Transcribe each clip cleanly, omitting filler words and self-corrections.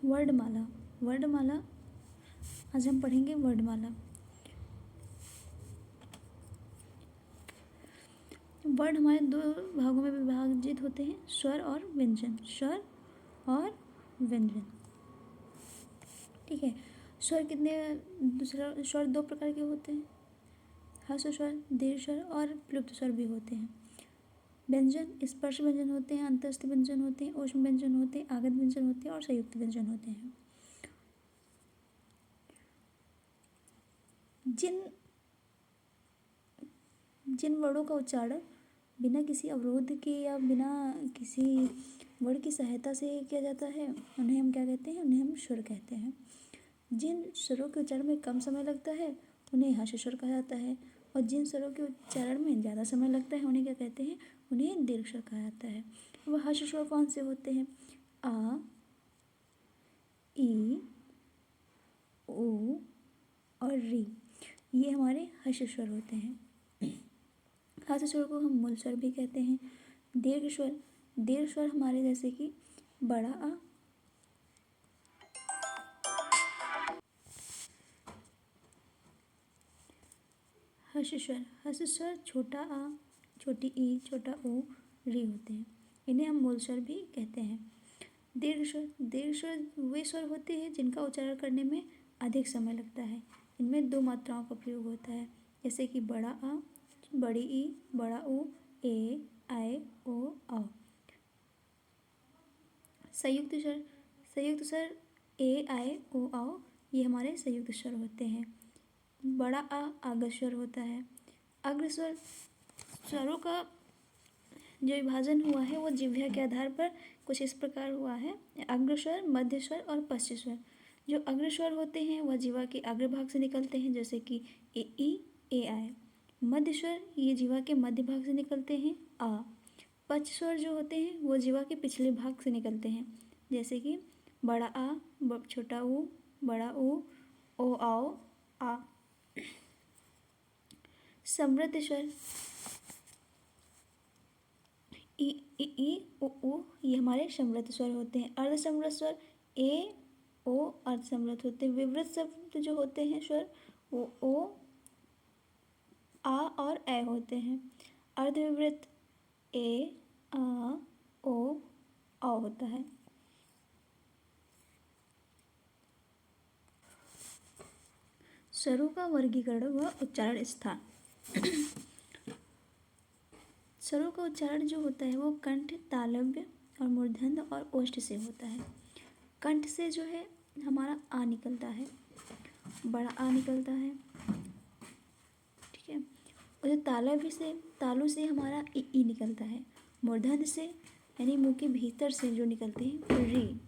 वर्णमाला। वर्णमाला आज हम पढ़ेंगे वर्णमाला। वर्ण हमारे दो भागों में विभाजित होते हैं, स्वर और व्यंजन। स्वर और व्यंजन, ठीक है। स्वर कितने, दूसरा स्वर दो प्रकार के होते हैं, ह्रस्व स्वर, दीर्घ स्वर और प्लुप्त स्वर भी होते हैं। व्यंजन स्पर्श व्यंजन होते हैं, अंतस्थ व्यंजन होते हैं, ऊष्म व्यंजन होते हैं, आगत व्यंजन होते हैं और संयुक्त व्यंजन होते हैं। जिन वर्णों का उच्चारण बिना किसी अवरोध के या बिना किसी वर्ण की सहायता से किया जाता है उन्हें हम क्या कहते हैं, उन्हें हम स्वर कहते हैं। जिन स्वरों के उच्चारण में कम समय लगता है उन्हें ह्रस्व स्वर कहा जाता है, और जिन स्वरों के उच्चारण में ज़्यादा समय लगता है उन्हें क्या कहते हैं, उन्हें दीर्घ स्वर कहा जाता है। वह ह्रस्व स्वर कौन से होते हैं? आ, ई, ऊ और री, ये हमारे ह्रस्व स्वर होते हैं। ह्रस्व स्वर को हम मूल स्वर भी कहते हैं। दीर्घ स्वर हमारे जैसे कि बड़ा आ, ह्रस्व स्वर छोटा आ, छोटी ई, छोटा ऊ, री होते हैं, इन्हें हम मूल स्वर भी कहते हैं। दीर्घ स्वर वे स्वर होते हैं जिनका उच्चारण करने में अधिक समय लगता है। इनमें दो मात्राओं का प्रयोग होता है, जैसे कि बड़ा आ, बड़ी ई, बड़ा ऊ, ए, आए, ओ, औ। संयुक्त स्वर ए, आए, ओ, औ, ये हमारे संयुक्त स्वर होते हैं। बड़ा आ आगत स्वर होता है। अग्र स्वरों का जो विभाजन हुआ है वो जिह्वा के आधार पर कुछ इस प्रकार हुआ है, अग्र स्वर, मध्य स्वर और पश्च स्वर। जो अग्र स्वर होते हैं वह जिह्वा के अग्र भाग से निकलते हैं, जैसे कि ए, ई, ए, आए। मध्य स्वर ये जिह्वा के मध्य भाग से निकलते हैं, आ। पश्च स्वर जो होते हैं वो जिह्वा के पिछले भाग से निकलते हैं, जैसे कि बड़ा आ, छोटा ऊ, बड़ा ऊ, ओ, आओ, आ। समृद्ध स्वर ई, ई, उ, ये हमारे समृद्ध स्वर होते हैं। अर्ध समृद्ध स्वर ए, ओ अर्ध समृद्ध होते हैं। विवृत शब्द जो होते हैं स्वर वो ओ, आ और ए होते हैं। अर्धविवृत ए, आ, ओ, औ होता है। स्वरों का वर्गीकरण व उच्चारण स्थान। स्वरों का उच्चारण जो होता है वो कंठ, तालव्य और मूर्धन्य और ओष्ठ से होता है। कंठ से जो है हमारा आ निकलता है, बड़ा आ निकलता है, ठीक है। और जो तालव्य से, तालु से हमारा ई निकलता है। मूर्धन्य से यानी मुंह के भीतर से जो निकलते हैं वो री।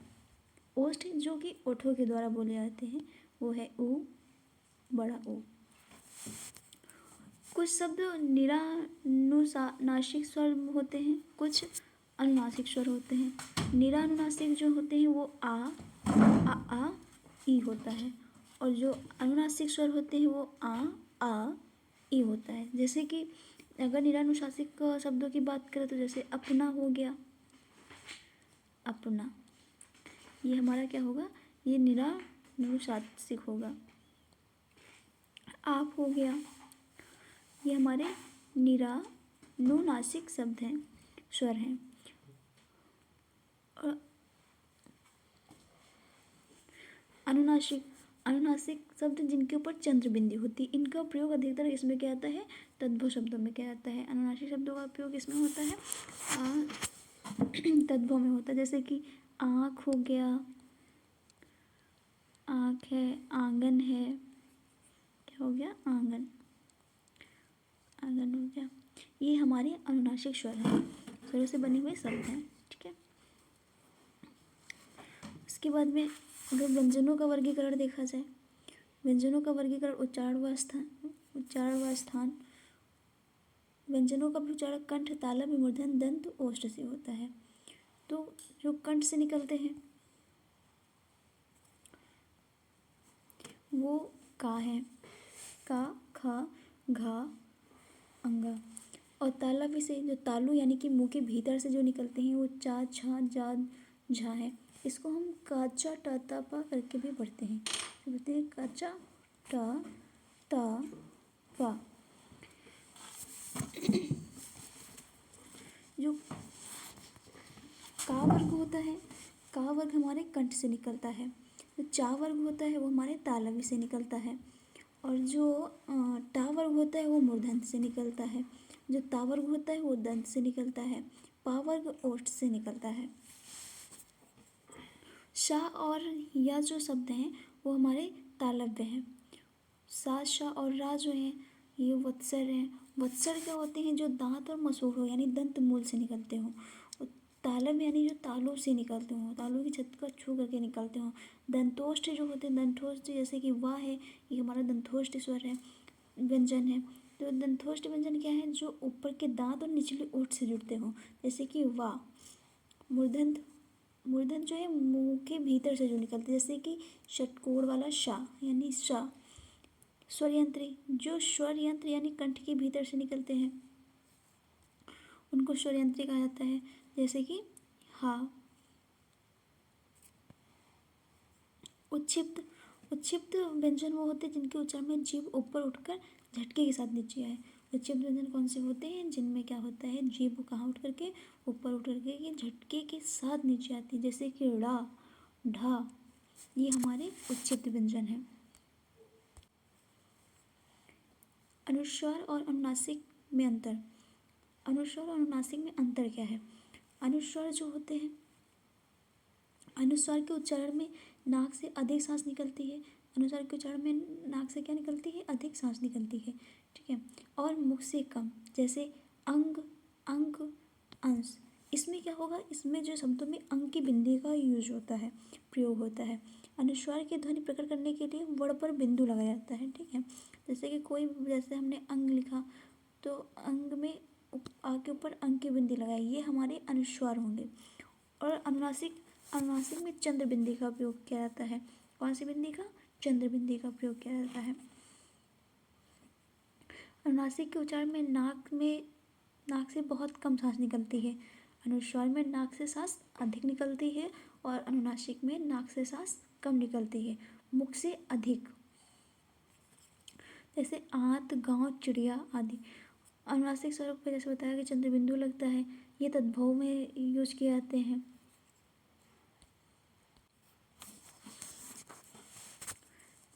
ओष्ठ जो कि ओठों के द्वारा बोले जाते हैं वो है ऊ, बड़ा ऊ। कुछ शब्द निरानुनासिक स्वर होते हैं, कुछ अनुनासिक स्वर होते हैं। निरानुनासिक जो होते हैं वो आ, ई होता है, और जो अनुनासिक स्वर होते हैं वो आ, ई होता है। जैसे कि अगर निरानुनासिक शब्दों की बात करें तो जैसे अपना हो गया, अपना, ये हमारा क्या होगा, ये निरानुनासिक होगा। आप हो गया, ये हमारे निरानुनासिक शब्द हैं, स्वर हैं। और अनुनासिक शब्द जिनके ऊपर चंद्र बिंदी होती है, इनका प्रयोग अधिकतर इसमें क्या आता है, तद्भव शब्दों में क्या आता है। अनुनासिक शब्दों का प्रयोग इसमें होता है तद्भव में होता है, जैसे कि आँख हो गया, आँख है, आंगन है, क्या हो गया, आंगन, आंगन हो गया। ये हमारे अनुनासिक स्वर हैं, स्वरों से बने हुए शब्द हैं, ठीक है। इसके बाद में अगर व्यंजनों का वर्गीकरण देखा जाए, व्यंजनों का वर्गीकरण उच्चारण व स्थान। व्यंजनों का भी उच्चारण कंठ, तालव्य, मूर्धन्य, दंत, ओष्ठ से होता है। तो जो कंठ से निकलते हैं वो का है, का, खा, घा, अंगा। और तालव्य से जो तालु यानी कि मुंह के भीतर से जो निकलते हैं वो चा, छा, जा, झा है। इसको हम काचा टा ता पा करके भी पढ़ते हैं। तो बोलते हैं काचा टा ता पा। जो का वर्ग होता है, का वर्ग हमारे कंठ से निकलता है। जो चा वर्ग होता है वो हमारे तालव्य से निकलता है। और जो टा वर्ग होता है वो मूर्धन्य से निकलता है। जो ता वर्ग होता है वो दंत से निकलता है। पा वर्ग ओष्ठ से निकलता है। शा और या जो शब्द हैं वो हमारे तालव्य हैं। सा शा और रा जो हैं ये वत्सर हैं। वत्सर क्या होते हैं? जो दांत और मसूड़ हो यानी दंत मूल से निकलते हों। और तालव यानी जो तालू से निकलते हों, तालू की छत को छू करके निकलते हों। दंतोष्ठ जो होते हैं, दंतोष्ठ जैसे कि वाह है, ये हमारा दंतोष्ठ स्वर है, व्यंजन है। तो दंतोष्ठ व्यंजन क्या है? जो ऊपर के दांत और निचले ओठ से जुड़ते हों, जैसे कि वाह। मूर्धन्य, मूर्धन्य जो है मुंह के भीतर से जो निकलते हैं, जैसे कि षटकोण वाला शा यानी शा। स्वर यंत्र, जो स्वर यंत्र यानी कंठ के भीतर से निकलते हैं उनको स्वर यंत्र कहा जाता है, जैसे कि हा। उच्छिप्त, उच्छिप्त व्यंजन वो होते हैं जिनके उच्चारण में जीभ ऊपर उठकर झटके के साथ नीचे आए। उच्छिप्त व्यंजन कौन से होते हैं? जिनमें क्या होता है, जीभ कहाँ उठ करके ऊपर उठ करके ये झटके के साथ नीचे आती है, जैसे कि ड़ा, ढा। ये हमारे उच्छिप्त व्यंजन हैं। अनुस्वार और अनुनासिक में अंतर। अनुस्वार और अनुनासिक में अंतर क्या है? अनुस्वार जो होते हैं, अनुस्वार के उच्चारण में नाक से अधिक सांस निकलती है। अनुस्वार के उच्चारण में नाक से क्या निकलती है? अधिक सांस निकलती है, ठीक है। और मुख से कम, जैसे अंग, अंक, अंश। इसमें क्या होगा? इसमें जो शब्दों में अंग की बिंदी का यूज होता है, प्रयोग होता है। अनुस्वार की ध्वनि प्रकट करने के लिए वर्ण पर बिंदु लगाया जाता है, ठीक है। जैसे कि कोई, जैसे हमने अंग लिखा तो अंग में आ के ऊपर अंग की बिंदी लगाई, ये हमारे अनुस्वार होंगे। और अनुनासिक, अनुनासिक में चंद्र बिंदी का प्रयोग किया जाता है। कौन सी बिंदी का? चंद्र बिंदी का प्रयोग किया जाता है। अनुनासिक के उच्चारण में नाक से बहुत कम सांस निकलती है। अनुस्वार में नाक से सांस अधिक निकलती है और अनुनासिक में नाक से सांस कम निकलती है, मुख से अधिक। जैसे आंत, गांव, चिड़िया आदि। अनुनासिक स्वरों पर जैसे बताया कि चंद्र बिंदु लगता है, ये तद्भव में यूज किए जाते हैं।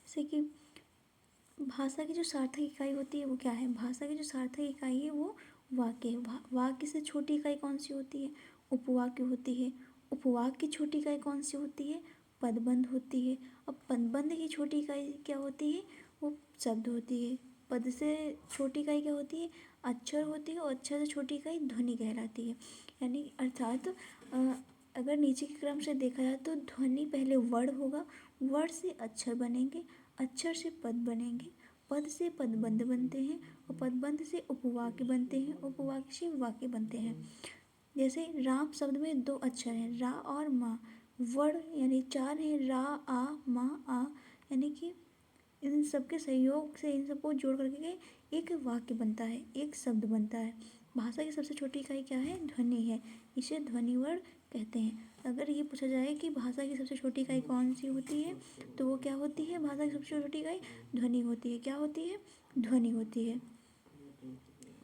जैसे कि भाषा की जो सार्थक इकाई होती है वो क्या है? भाषा की जो सार्थक इकाई है वो वाक्य है। वाक्य से छोटी इकाई कौन सी होती है? उपवाक्य होती है। उपवाक्य की छोटी इकाई कौन सी होती है? पदबंध होती है। अब पदबंध की छोटी इकाई क्या होती है? वो शब्द होती है। पद से छोटी इकाई क्या होती है? अक्षर होती है। और अक्षर से छोटी इकाई ध्वनि कहलाती है। यानी अर्थात अगर नीचे के क्रम से देखा जाए तो ध्वनि पहले वर्ण होगा, वर्ण से अक्षर बनेंगे, अक्षर से पद बनेंगे, पद से पदबंध बनते हैं और पदबंध से उपवाक्य बनते हैं, उपवाक्य से वाक्य बनते हैं। जैसे राम शब्द में दो अक्षर हैं, रा और मा। वर्ण यानी चार हैं, रा, आ, मा, आ। यानी कि इन सबके सहयोग से इन सबको जोड़ करके एक वाक्य बनता है, एक शब्द बनता है। भाषा की सबसे छोटी इकाई क्या है? ध्वनि है। इसे ध्वनि वर्ण कहते हैं। अगर ये पूछा जाए कि भाषा की सबसे छोटी इकाई कौन सी होती है तो वो क्या होती है? भाषा की सबसे छोटी इकाई ध्वनि होती है। क्या होती है? ध्वनि होती है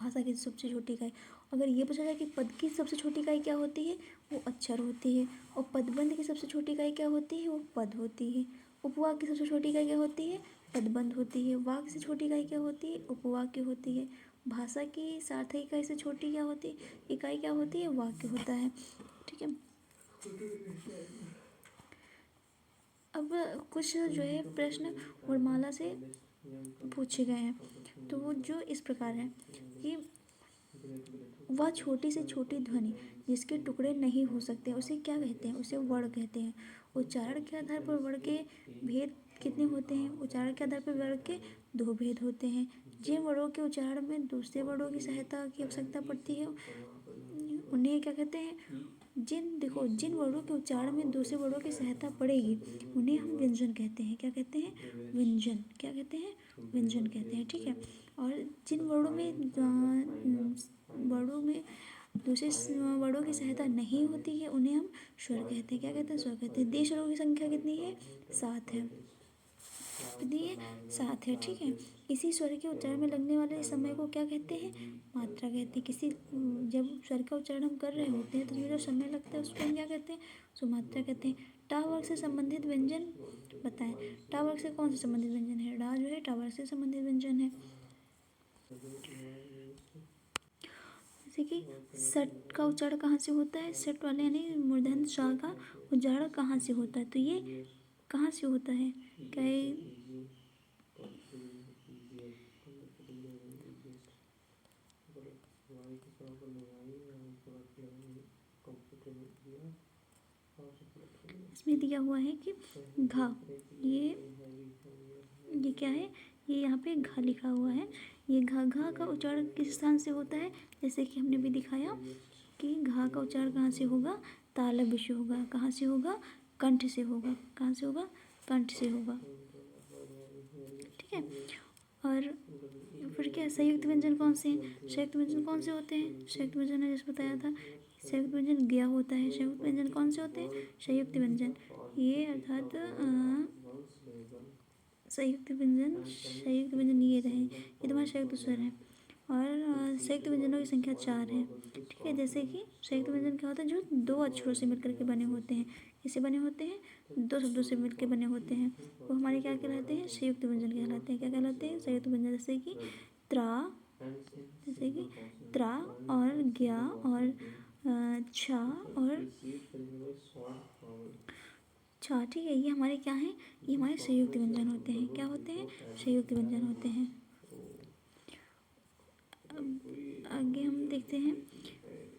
भाषा की सबसे छोटी इकाई। अगर ये पूछा जाए कि पद की सबसे छोटी इकाई क्या होती है? वो अक्षर होती है। और पदबंध की सबसे छोटी इकाई क्या होती है? वो पद होती है। उपवाक्य की सबसे छोटी इकाई क्या होती है? पदबंध होती है। वाक्य से छोटी इकाई क्या होती है? उपवाक्य होती है। भाषा की सार्थक इकाई से छोटी क्या होती है? इकाई क्या होती है? वाक्य होता है, ठीक है। अब कुछ जो है प्रश्न वर्णमाला से पूछे गए हैं, तो वो जो इस प्रकार है कि वह छोटी से छोटी ध्वनि जिसके टुकड़े नहीं हो सकते उसे क्या कहते हैं? उसे वर्ण कहते हैं। उच्चारण के आधार पर वर्ण के भेद कितने होते हैं? उच्चारण के आधार पर वर्ण के दो भेद होते हैं। जिन वर्णों के उच्चारण में दूसरे वर्णों की सहायता की आवश्यकता पड़ती है उन्हें क्या कहते हैं? जिन वर्णों के उच्चारण में दूसरे वर्णों की सहायता पड़ेगी उन्हें हम व्यंजन कहते हैं। क्या कहते हैं? व्यंजन। क्या कहते हैं? व्यंजन कहते हैं, ठीक है। और जिन वर्णों में दूसरे वर्णों की सहायता नहीं होती है उन्हें हम स्वर कहते हैं। क्या कहते हैं? स्वर कहते हैं। देश स्वरों की संख्या कितनी है? 7 है। कितनी है? 7 है। ठीक है। इसी स्वर के उच्चारण में लगने वाले समय को क्या कहते हैं? मात्रा कहते हैं। किसी जब स्वर का उच्चारण हम कर रहे होते हैं तो उसमें जो समय लगता है उसको हम क्या कहते हैं? उसको मात्रा कहते हैं। टा वर्ग से संबंधित व्यंजन बताएं। टा वर्ग से कौन से संबंधित व्यंजन है? डा जो है टा वर्ग से संबंधित व्यंजन है। जैसे कि सट का उच्चारण कहाँ से होता है? सट वाले यानी मूर्धन्य श का उच्चारण कहाँ से होता है? तो ये कहाँ से होता है? क्या इसमें दिया हुआ है कि घा, ये क्या है? ये यहाँ पे घा लिखा हुआ है। ये घा घा का उच्चारण किस स्थान से होता है? जैसे कि हमने भी दिखाया कि घा का उच्चारण कहाँ से होगा? तालव्य से होगा। कहाँ से होगा? कंठ से होगा। कहाँ से होगा? कंठ से होगा। ठीक है। और फिर क्या संयुक्त व्यंजन कौन से हैं? संयुक्त व्यंजन कौन से होते हैं? संयुक्त व्यंजन ने जैसे बताया था संयुक्त व्यंजन गया होता है। संयुक्त व्यंजन कौन से होते हैं? संयुक्त व्यंजन ये अर्थात संयुक्त व्यंजन ये रहे, ये तुम्हारे संयुक्त स्वर हैं। और संयुक्त व्यंजनों की संख्या 4 है। ठीक है। जैसे कि संयुक्त व्यंजन क्या होता है? जो 2 अक्षरों से मिलकर के बने होते हैं। किससे बने होते हैं? 2 शब्दों से मिलकर बने होते हैं। वो हमारे क्या कहलाते हैं? संयुक्त व्यंजन कहलाते हैं। क्या कहलाते हैं? संयुक्त व्यंजन। जैसे कि त्रा, जैसे कि त्रा और ज्ञा और छा और छा। ठीक है। ये हमारे क्या हैं? ये हमारे संयुक्त व्यंजन होते हैं। क्या होते हैं? संयुक्त व्यंजन होते हैं। अब आगे हम देखते हैं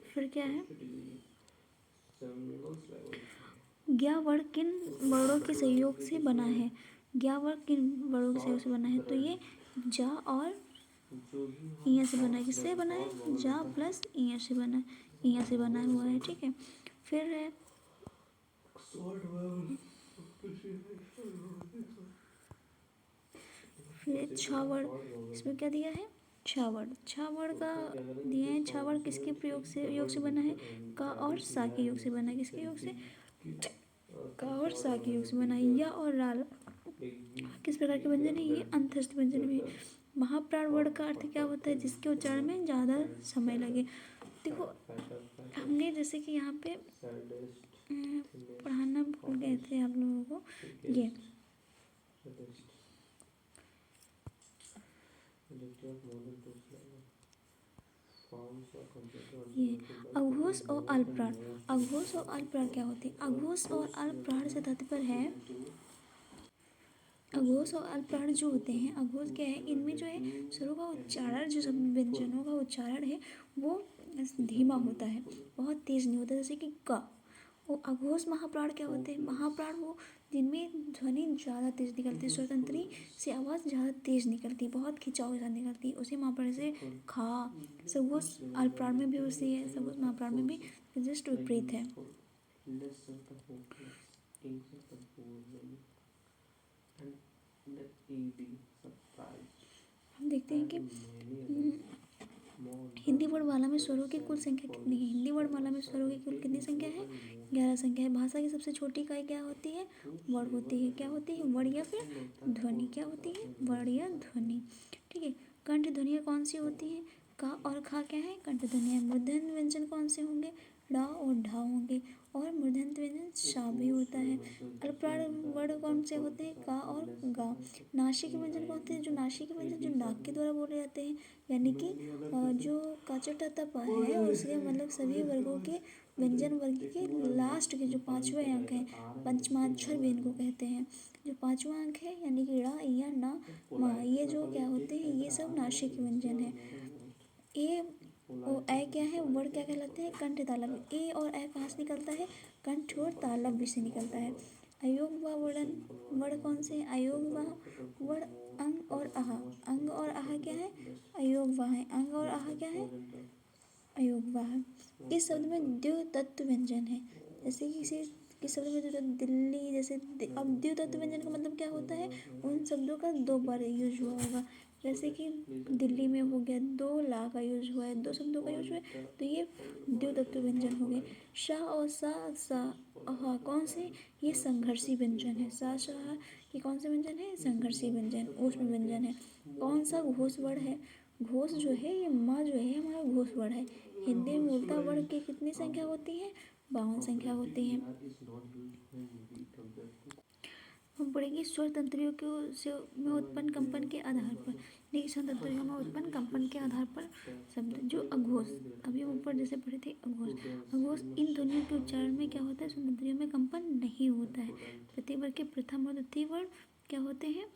फिर क्या है? ज्ञा वर्ण किन वर्णों के सहयोग से बना है? ज्ञा वर्ण किन वर्णों के सहयोग से बना है? तो ये जा और इया से बना है। किससे बना है? जा प्लस इया से बना है। इया से बना हुआ है। ठीक है। फिर है फिर छावड़। इसमें क्या दिया है? छावड़। छावड़ का दिया है। छावड़ किसके प्रयोग से योग से बना है? का और सा के योग से बना है। किसके योग से? का और सा के योग से बना है। या और राल किस प्रकार के व्यंजन है? ये अंतस्थ व्यंजन में। महाप्राण वर्ण का अर्थ क्या होता है? जिसके उच्चारण में ज़्यादा समय लगे। देखो हमने जैसे कि यहाँ पे पढ़ाना भूल गए थे आप लोगों को ये अघोष और अल्पप्राण। अघोष और अल्पप्राण क्या होते हैं? अघोष और अल्पप्राण से तात्पर्य है अघोष और अल्पप्राण जो होते हैं, अघोष क्या है? इनमें जो है स्वरों का उच्चारण, जो सब व्यंजनों का उच्चारण है वो धीमा होता है, बहुत तेज नहीं होता। जैसे कि क। वो अघोष महाप्राण क्या होते हैं? महाप्राण वो जिनमें ध्वनि ज़्यादा तेज निकलती है, स्वतंत्री से आवाज़ ज़्यादा तेज निकलती है, बहुत खिंचाव के साथ निकलती है। उसी महाप्राण से खा। सघोष अल्पप्राण में भी उसी है, सघोष महाप्राण में भी जस्ट विपरीत है। हम देखते हैं कि हिंदी वर्णमाला में स्वरों की कुल संख्या कितनी है? हिंदी वर्णमाला में स्वरों की कुल कितनी संख्या है? 11 संख्या है। भाषा की सबसे छोटी इकाई क्या होती है? वर्ण होती है। क्या होती है? वर्ण या फिर ध्वनि। क्या होती है? वर्ण या ध्वनि। ठीक है। कंठ ध्वनियाँ कौन सी होती हैं? का और खा क्या है? कंठ ध्वनियाँ। मूर्धन्य व्यंजन कौन से होंगे? ड़ा और ढा होंगे। और मूर्धन्य व्यंजन शा भी होता है। अल्पप्राण वर्ण कौन से होते हैं? का और गा। नासिक व्यंजन कौन होते हैं? जो नासिक व्यंजन जो नाक के द्वारा बोले जाते हैं, यानी कि जो काचटा तप है उसके मतलब सभी वर्गों के व्यंजन वर्ग के लास्ट के जो 5वें अंक हैं, पंचमाक्षर भी इनको कहते हैं। जो 5वां अंक है यानी कि ड़ा या ना मा, ये जो क्या होते हैं? ये सब नासिक व्यंजन है। ए और ए क्या है? वर्ण क्या कहलाते हैं? कंठ तालव्य। ए और ए कहाँ से निकलता है? कंठ और तालव्य से निकलता है। अयोग व वर्ण कौन से हैं? अयोग व वर्ण अंग और आहा। अंग और आहा क्या है? अयोग वाह है। अंग और आहा क्या है? अयोग वाह। इस शब्द में द्योतत्व व्यंजन है। जैसे कि किस शब्द में द्योतत्व? दिल्ली जैसे अब द्योतत्व व्यंजन का मतलब क्या होता है? उन शब्दों का 2 बार यूज हुआ होगा। जैसे कि दिल्ली में हो गया 2 लाख का यूज हुआ है, 2 शब्दों का यूज हुआ है, तो ये द्योतत्व व्यंजन हो गए। शाह और सा हा कौन से, ये संघर्षी व्यंजन है। सा शाह ये कौन से व्यंजन है, संघर्षी व्यंजन, ऊष्म व्यंजन है। कौन सा घोष वर्ण है, घोष जो है ये माँ जो है हमारा घोष वर्ण है। हिंदी में मूलतः वर्ण की कितनी संख्या होती है, 52 संख्या होती है। हम पढ़ेंगे स्वर तंत्रियों में उत्पन्न कंपन के आधार पर। देखिए स्वर तंत्रियों में उत्पन्न कंपन के आधार पर शब्द जो अघोष, अभी हम ऊपर जैसे पढ़े थे अघोष, अघोष इन ध्वनियों के उच्चारण में क्या होता है, स्वर तंत्रियों में कंपन नहीं होता है। प्रत्येक वर्ग के प्रथम और द्वितीय वर्ण क्या होते हैं,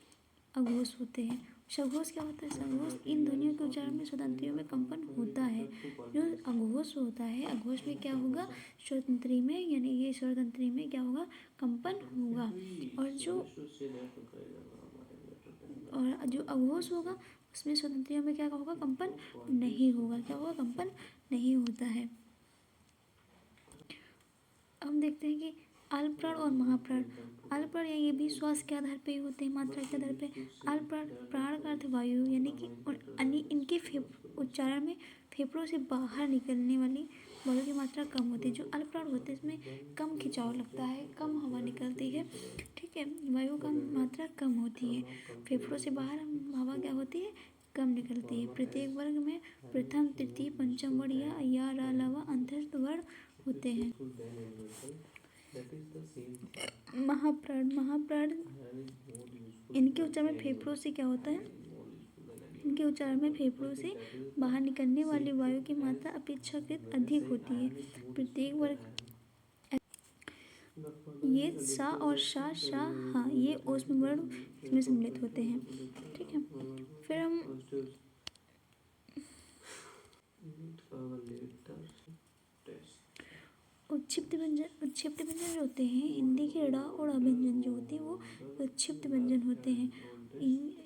अघोष होते हैं। सघोष क्या होता है, सघोष इन ध्वनियों के उच्चारण में स्वतंत्रियों में कंपन होता है। जो अघोष होता है, अघोष में क्या होगा, स्वतंत्री में यानी ये स्वतंत्री में क्या होगा, कंपन होगा। और जो अघोष होगा उसमें स्वतंत्रियों में क्या होगा, कंपन नहीं होगा। क्या होगा, कंपन नहीं होता है। अब हम देखते हैं कि अल्पप्राण और महाप्राण। अल्पप्राण ये भी श्वास के आधार पे ही होते हैं, मात्रा के आधार पे। अल्पप्राण, प्राण का अर्थ वायु, यानी कि इनके उच्चारण में फेफड़ों से बाहर निकलने वाली वायु की मात्रा कम होती है। जो अल्पप्राण होते हैं इसमें कम खिंचाव लगता है, कम हवा निकलती है, ठीक है, वायु का मात्रा कम होती है। फेफड़ों से बाहर हवा क्या होती है, कम निकलती है। प्रत्येक वर्ग में प्रथम, तृतीय, पंचम वर्ण या अलावा अंतस्थ वर्ण होते हैं। महाप्राण, महाप्राण इनके उच्चारण में फेफड़ों से क्या होता है, इनके उच्चारण में फेफड़ों से बाहर निकलने वाली वायु की मात्रा अपेक्षाकृत अधिक होती है। प्रत्येक वर्ग ये सा और शा, शा, हा ये ऊष्म वर्ण इसमें सम्मिलित होते हैं, ठीक है। फिर हम उत्क्षिप्त व्यंजन जो होते हैं, हिंदी के ड़ और अ व्यंजन जो होते हैं वो उत्क्षिप्त व्यंजन होते हैं।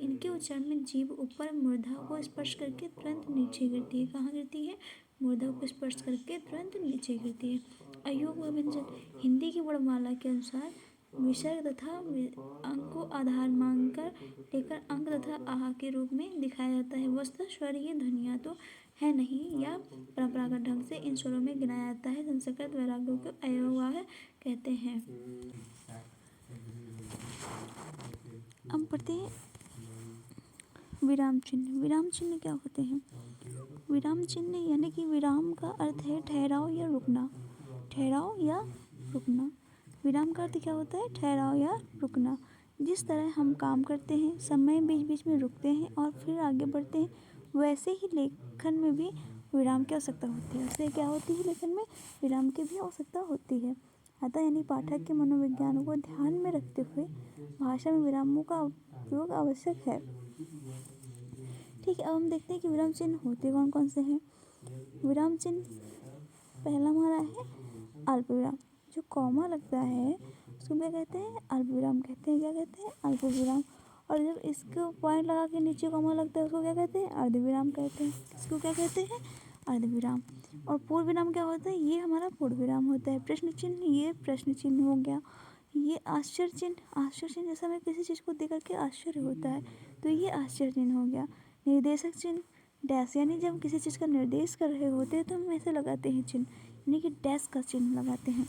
इनके उच्चारण में जीभ ऊपर मूर्धा को स्पर्श करके तुरंत नीचे गिरती है। कहाँ गिरती है, मूर्धा को स्पर्श करके तुरंत नीचे गिरती है। अयोग व्यंजन हिंदी की वर्णमाला के अनुसार विसर्ग तथा अंक को आधार मानकर लेकर अंक तथा आह के रूप में दिखाया जाता है। वस्तुतः स्वरीय ध्वनियाँ तो है नहीं, या परंपरागत ढंग से इन स्वरों में गिनाया जाता है। संस्कृत वैराग्यों को अयवाह कहते हैं। अब पढ़ते हैं विराम चिन्ह। विराम चिन्ह क्या होते हैं, विराम चिन्ह यानी कि विराम का अर्थ है ठहराव या रुकना, ठहराव या रुकना। विराम का अर्थ क्या होता है, ठहराव या रुकना। जिस तरह हम काम करते हैं, समय बीच बीच में रुकते हैं और फिर आगे बढ़ते हैं, वैसे ही लेखन में भी विराम की आवश्यकता होती है। वैसे क्या होती है, लेखन में विराम की भी आवश्यकता होती है। अतः यानी पाठक के मनोविज्ञान को ध्यान में रखते हुए भाषा में विरामों का उपयोग आवश्यक है, ठीक है। अब हम देखते हैं कि विराम चिन्ह होते कौन कौन से हैं। विराम चिन्ह पहला हमारा है अल्प विराम, जो कॉमा लगता है उसको क्या कहते हैं, अल्प विराम कहते हैं। क्या कहते हैं, अल्प विराम। और जब इसको पॉइंट लगा के नीचे कॉमा लगता है उसको क्या कहते हैं, अर्ध विराम कहते हैं। इसको क्या कहते हैं, अर्ध विराम। और पूर्ण विराम क्या होता है, ये हमारा पूर्ण विराम होता है। प्रश्न चिन्ह, ये प्रश्न चिन्ह हो गया। ये आश्चर्य चिन्ह, आश्चर्य चिन्ह जैसे हमें किसी चीज़ को देख करके आश्चर्य होता है तो ये आश्चर्य चिन्ह हो गया। निर्देशक चिन्ह डैश, यानी जब किसी चीज़ का निर्देश कर रहे होते हैं तो हम ऐसे लगाते हैं चिन्ह, यानी कि डैश का चिन्ह लगाते हैं।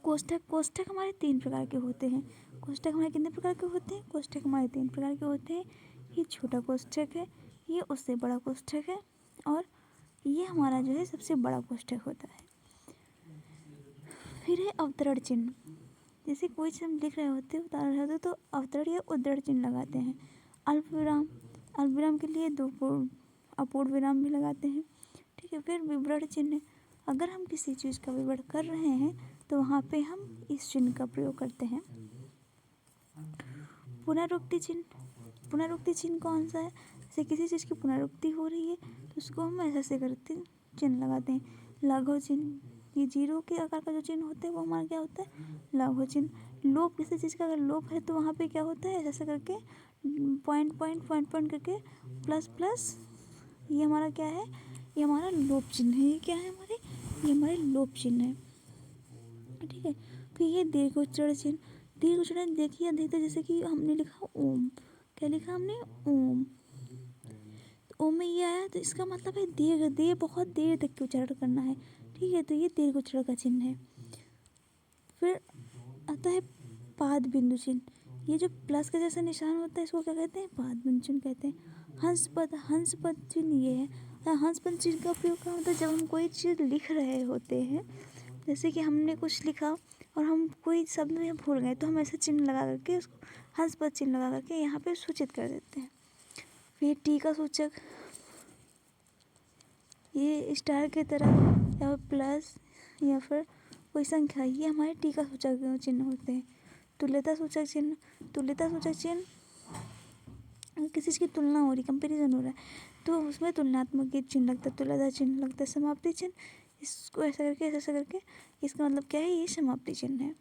कोष्ठक, कोष्ठक हमारे 3 प्रकार के होते हैं। कोष्ठक हमारे कितने प्रकार के होते हैं, कोष्ठक हमारे 3 प्रकार के होते हैं। ये छोटा कोष्ठक है, ये उससे बड़ा कोष्ठक है, और ये हमारा जो है सबसे बड़ा कोष्ठक होता है। फिर है अवतरण चिन्ह, जैसे कोई चीज़ हम लिख रहे होते हैं, बता रहे होते तो अवतरण या उद्धरण चिन्ह लगाते हैं। अल्प विराम, अल्प विराम के लिए 2 अपूर्ण विराम भी लगाते हैं, ठीक है। फिर विवरण चिन्ह, अगर हम किसी चीज़ का विवरण कर रहे हैं तो वहाँ पे हम इस चिन्ह का प्रयोग करते हैं। पुनरुक्ति चिन्ह, पुनरुक्ति चिन्ह कौन सा है, जैसे किसी चीज़ की पुनरुक्ति हो रही है तो उसको हम ऐसे करते चिन्ह लगाते हैं। लघु चिन्ह, ये जीरो के आकार का जो चिन्ह होता है वो हमारा क्या होता है, लघु चिन्ह। लोप, किसी चीज़ का अगर लोप है तो वहाँ पे क्या होता है, ऐसा करके पॉइंट करके प्लस प्लस, ये हमारा क्या है, ये हमारा लोप चिन्ह है। ये क्या है हमारे, ये हमारे लोप चिन्ह है, ठीक है। फिर ये दीर्घोच्चारण चिन्ह, दीर्घोच्चारण देखिए अधिकतर जैसे कि हमने लिखा ओम, क्या लिखा हमने, ओम। तो ओम में ये आया तो इसका मतलब है दीर्घ, दीर्घ बहुत देर तक के उच्चारण करना है, ठीक है, तो ये दीर्घ उच्चारण का चिन्ह है। फिर आता है पाद बिंदु चिन्ह। ये जो प्लस का जैसा निशान होता है इसको क्या कहते हैं, पाद बिंदु चिन्ह कहते हैं। हंस पद चिन्ह ये है। हंस पद चिन्ह का उपयोग क्या होता है, जब हम कोई चीज़ लिख रहे होते हैं, जैसे कि हमने कुछ लिखा और हम कोई शब्द में भूल गए, तो हम ऐसे चिन्ह लगा करके उसको हंस पद चिन्ह लगा करके यहाँ पे सूचित कर देते हैं। फिर टी का सूचक, ये स्टार की तरह या प्लस या फिर कोई संख्या, ये हमारे टी का सूचक चिन्ह होते हैं। तुल्यता सूचक चिन्ह, तुल्यता सूचक चिन्ह किसी चीज़ की तुलना हो रही, कंपैरिजन हो रहा है, तो उसमें तुलनात्मक चिन्ह लगता है, तुल्यता चिन्ह लगता है। समाप्ति चिन्ह, इसको ऐसा करके इसका मतलब क्या है, ये समाप्ति चिन्ह है।